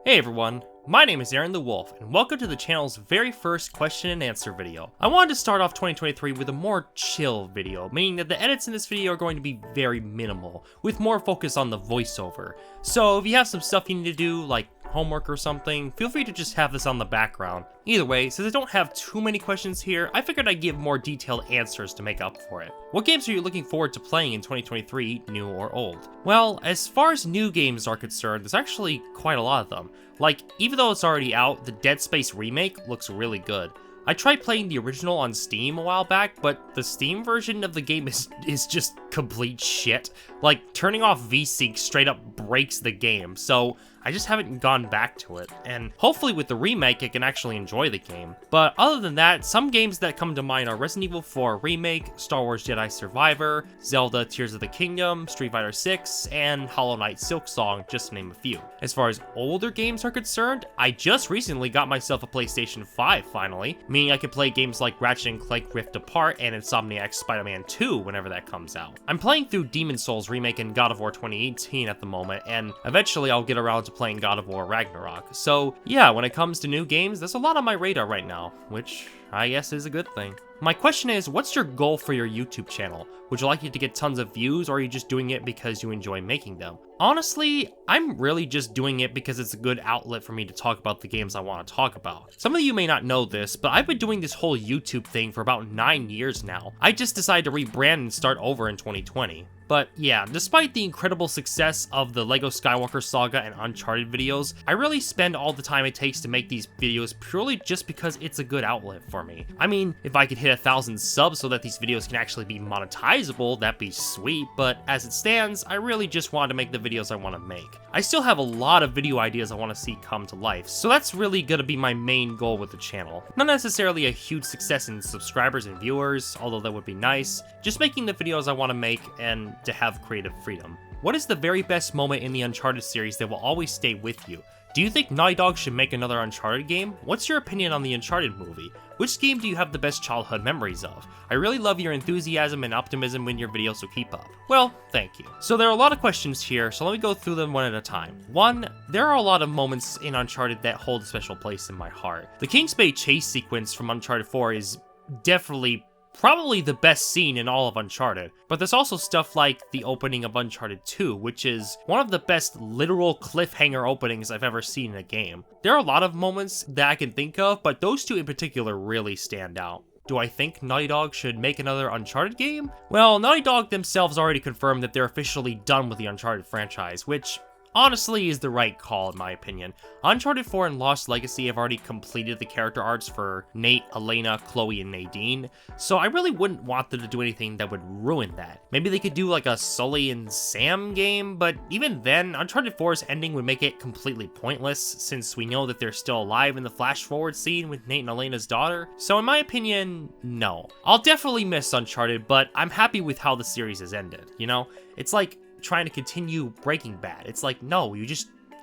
Hey everyone, my name is Arin the Wolf, and welcome to the channel's very first question and answer video. I wanted to start off 2023 with a more chill video, meaning that the edits in this video are going to be very minimal, with more focus on the voiceover. So if you have some stuff you need to do, like homework or something, feel free to just have this on the background. Either way, since I don't have too many questions here, I figured I'd give more detailed answers to make up for it. What games are you looking forward to playing in 2023, new or old? Well, as far as new games are concerned, there's actually quite a lot of them. Like, even though it's already out, the Dead Space remake looks really good. I tried playing the original on Steam a while back, but the Steam version of the game is just complete shit. Like, turning off VSync straight up breaks the game, so I just haven't gone back to it, and hopefully with the remake I can actually enjoy the game. But other than that, some games that come to mind are Resident Evil 4 Remake, Star Wars Jedi Survivor, Zelda Tears of the Kingdom, Street Fighter 6, and Hollow Knight Silksong, just to name a few. As far as older games are concerned, I just recently got myself a PlayStation 5 finally, meaning I can play games like Ratchet & Clank Rift Apart and Insomniac's Spider-Man 2 whenever that comes out. I'm playing through Demon's Souls Remake and God of War 2018 at the moment, and eventually I'll get around to playing God of War Ragnarok. So yeah, when it comes to new games, there's a lot on my radar right now, which I guess is a good thing. My question is, what's your goal for your YouTube channel? Would you like it to get tons of views, or are you just doing it because you enjoy making them? Honestly, I'm really just doing it because it's a good outlet for me to talk about the games I want to talk about. Some of you may not know this, but I've been doing this whole YouTube thing for about 9 years now. I just decided to rebrand and start over in 2020. But yeah, despite the incredible success of the LEGO Skywalker Saga and Uncharted videos, I really spend all the time it takes to make these videos purely just because it's a good outlet for me. I mean, if I could hit 1,000 subs so that these videos can actually be monetizable, that'd be sweet, but as it stands, I really just wanted to make the videos I want to make. I still have a lot of video ideas I want to see come to life, so that's really gonna be my main goal with the channel. Not necessarily a huge success in subscribers and viewers, although that would be nice, just making the videos I want to make and to have creative freedom. What is the very best moment in the Uncharted series that will always stay with you? Do you think Naughty Dog should make another Uncharted game? What's your opinion on the Uncharted movie? Which game do you have the best childhood memories of? I really love your enthusiasm and optimism in your videos, so keep up. Well, thank you. So there are a lot of questions here, so let me go through them one at a time. 1, there are a lot of moments in Uncharted that hold a special place in my heart. The Kings Bay chase sequence from Uncharted 4 is definitely probably the best scene in all of Uncharted, but there's also stuff like the opening of Uncharted 2, which is one of the best literal cliffhanger openings I've ever seen in a game. There are a lot of moments that I can think of, but those two in particular really stand out. Do I think Naughty Dog should make another Uncharted game? Well, Naughty Dog themselves already confirmed that they're officially done with the Uncharted franchise, which honestly is the right call in my opinion. Uncharted 4 and Lost Legacy have already completed the character arcs for Nate, Elena, Chloe, and Nadine, so I really wouldn't want them to do anything that would ruin that. Maybe they could do like a Sully and Sam game, but even then, Uncharted 4's ending would make it completely pointless, since we know that they're still alive in the flash forward scene with Nate and Elena's daughter. So in my opinion, no. I'll definitely miss Uncharted, but I'm happy with how the series has ended, you know? It's like trying to continue Breaking Bad. It's like, no, you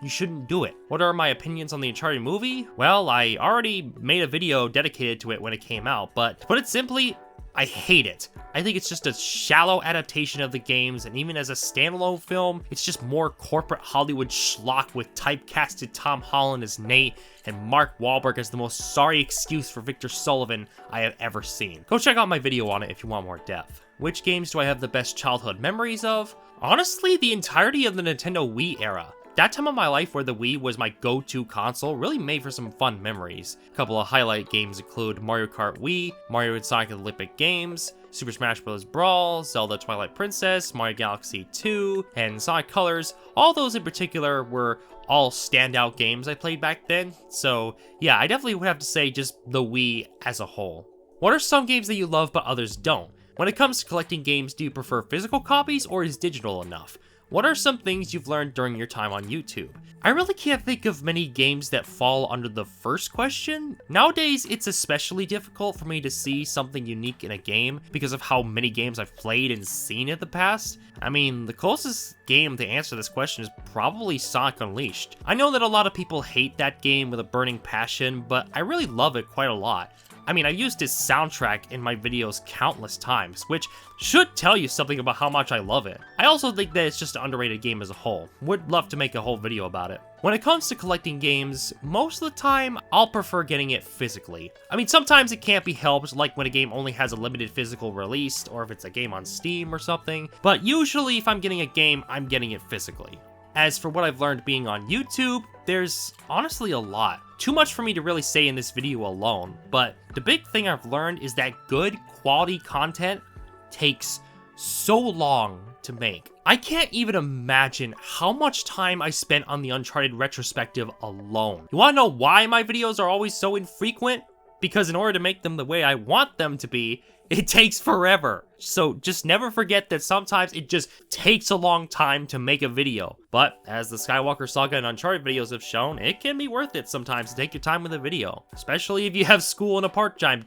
shouldn't do it. What are my opinions on the Uncharted movie? Well, I already made a video dedicated to it when it came out, but to put it simply, I hate it. I think it's just a shallow adaptation of the games, and even as a standalone film, it's just more corporate Hollywood schlock with typecasted Tom Holland as Nate and Mark Wahlberg as the most sorry excuse for Victor Sullivan I have ever seen. Go check out my video on it if you want more depth. Which games do I have the best childhood memories of? Honestly, the entirety of the Nintendo Wii era. That time of my life where the Wii was my go-to console really made for some fun memories. A couple of highlight games include Mario Kart Wii, Mario and Sonic Olympic Games, Super Smash Bros. Brawl, Zelda Twilight Princess, Mario Galaxy 2, and Sonic Colors. All those in particular were all standout games I played back then, so yeah, I definitely would have to say just the Wii as a whole. What are some games that you love but others don't? When it comes to collecting games, do you prefer physical copies or is digital enough? What are some things you've learned during your time on YouTube? I really can't think of many games that fall under the first question. Nowadays, it's especially difficult for me to see something unique in a game because of how many games I've played and seen in the past. I mean, the closest game to answer this question is probably Sonic Unleashed. I know that a lot of people hate that game with a burning passion, but I really love it quite a lot. I mean, I've used his soundtrack in my videos countless times, which should tell you something about how much I love it. I also think that it's just an underrated game as a whole. Would love to make a whole video about it. When it comes to collecting games, most of the time, I'll prefer getting it physically. I mean, sometimes it can't be helped, like when a game only has a limited physical release, or if it's a game on Steam or something, but usually if I'm getting a game, I'm getting it physically. As for what I've learned being on YouTube, there's honestly a lot. Too much for me to really say in this video alone, but the big thing I've learned is that good quality content takes so long to make. I can't even imagine how much time I spent on the Uncharted retrospective alone. You wanna know why my videos are always so infrequent? Because in order to make them the way I want them to be, it takes forever. So just never forget that sometimes it just takes a long time to make a video. But as the Skywalker Saga and Uncharted videos have shown, it can be worth it sometimes to take your time with a video. Especially if you have school and a part-time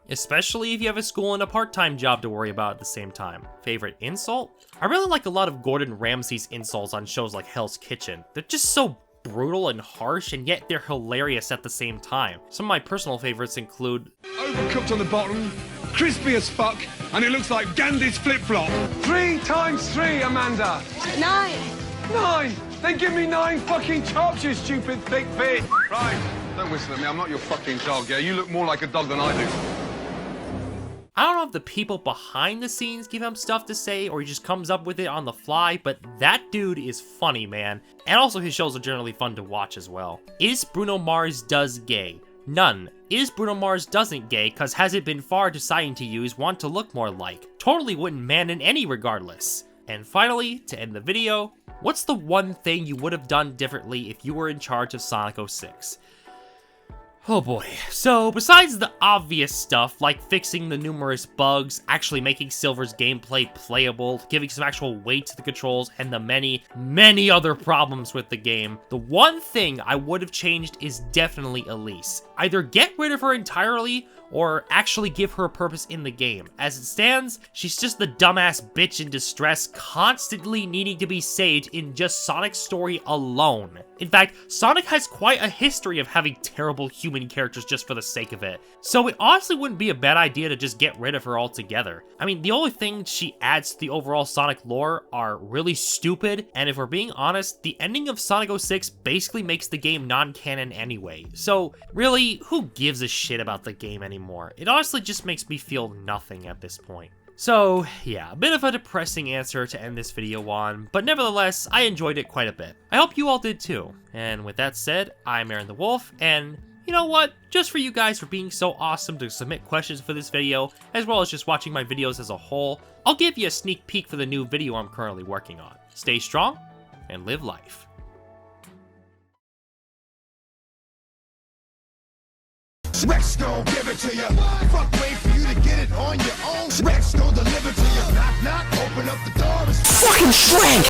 Especially if you have a school and a part-time job to worry about at the same time. Favorite insult? I really like a lot of Gordon Ramsay's insults on shows like Hell's Kitchen. They're just so brutal and harsh, and yet they're hilarious at the same time. Some of my personal favorites include overcooked on the bottom, crispy as fuck, and it looks like Gandhi's flip-flop. 3 times 3, Amanda. 9. 9. Then give me 9 fucking chops, you stupid thick pig. Right, don't whistle at me. I'm not your fucking dog, yeah? You look more like a dog than I do. I don't know if the people behind the scenes give him stuff to say or he just comes up with it on the fly, but that dude is funny, man. And also his shows are generally fun to watch as well. Is Bruno Mars does gay? None. Is Bruno Mars doesn't gay cause has it been far deciding to use want to look more like? Totally wouldn't man in any regardless. And finally, to end the video, what's the one thing you would have done differently if you were in charge of Sonic 06? Oh boy. So, besides the obvious stuff, like fixing the numerous bugs, actually making Silver's gameplay playable, giving some actual weight to the controls, and the many, many other problems with the game, the one thing I would have changed is definitely Elise. Either get rid of her entirely, or actually give her a purpose in the game. As it stands, she's just the dumbass bitch in distress, constantly needing to be saved in just Sonic's story alone. In fact, Sonic has quite a history of having terrible human characters just for the sake of it, so it honestly wouldn't be a bad idea to just get rid of her altogether. I mean, the only thing she adds to the overall Sonic lore are really stupid, and if we're being honest, the ending of Sonic 06 basically makes the game non-canon anyway, so really, who gives a shit about the game anymore? It honestly just makes me feel nothing at this point. So yeah, a bit of a depressing answer to end this video on, but nevertheless, I enjoyed it quite a bit. I hope you all did too. And with that said, I'm Arin the Wolf, and you know what? Just for you guys for being so awesome to submit questions for this video, as well as just watching my videos as a whole, I'll give you a sneak peek for the new video I'm currently working on. Stay strong, and live life. Rex gon' give it to you. Fuck, wait for you to get it on your own. Rex gon' deliver to you. Knock, knock, open up the door. Fucking Shrek!